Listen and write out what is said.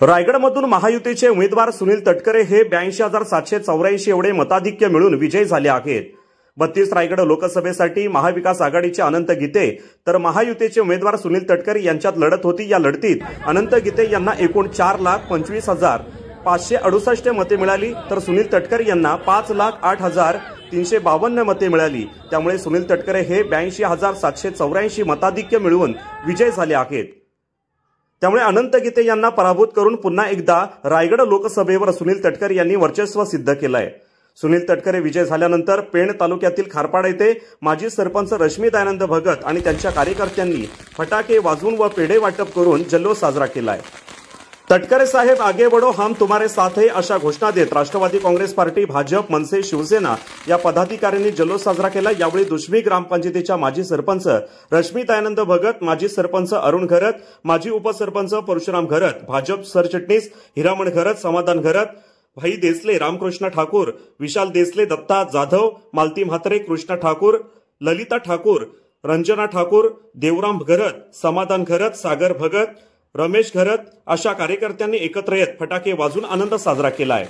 रायगडमधून महायुतीचे उमेदवार सुनील तटकरे हे 82,784 एवढे मताधिक्य मिळून विजयी झाले आहेत। 32 रायगड लोकसभेसाठी महाविकास आघाडीचे अनंत गीते तर महायुतीचे उमेदवार सुनील तटकरे यांच्यात लढत होती। या लढतीत अनंत गीते यांना एकूण 4,25,568 मते मिळाली तर सुनील तटकरे यांना 5,08,352 मते मिळाली। त्यामुळे सुनील तटकरे हे 82,784 मताधिक्य मिळवून विजयी झाले आहेत। त्यामुळे अनंत गीते यांना पराभूत करून पुन्हा एकदा रायगड लोकसभेवर सुनील तटकरे यांनी वर्चस्व सिद्ध केलंय। सुनील तटकरे विजय झाल्यानंतर पेण तालुक्यातील खारपाड येथे माजी सरपंच रश्मी दयानंद भगत आणि त्यांच्या कार्यकर्त्यांनी फटाके वाजवून व पेढे वाटप करून जल्लोष साजरा केलाय। तटकरे साहेब आगे बढ़ो हम तुम्हारे साथ है अशा घोषणा देत राष्ट्रवादी काँग्रेस पार्टी, भाजप, मनसे, शिवसेना या पदाधिकाऱ्यांनी जल्लोष साजरा केला। यावेळी दुष्मी ग्रामपंचायतीच्या माजी सरपंच रश्मी दयानंद भगत, माजी सरपंच अरुण घरत, माजी उपसरपंच परशुराम घरत, भाजप सरचिटणीस हिरामण घरत, समाधान घरत, भाई देसले, रामकृष्ण ठाकूर, विशाल देसले, दत्ता जाधव, मालती म्हात्रे, कृष्ण ठाकूर, ललिता ठाकूर, रंजना ठाकूर, देवराम घरत, समाधान घरत, सागर भगत, रमेश घरत अशा कार्यकर्त्यांनी एकत्र येत फटाके वाजवून आनंद साजरा केलाय।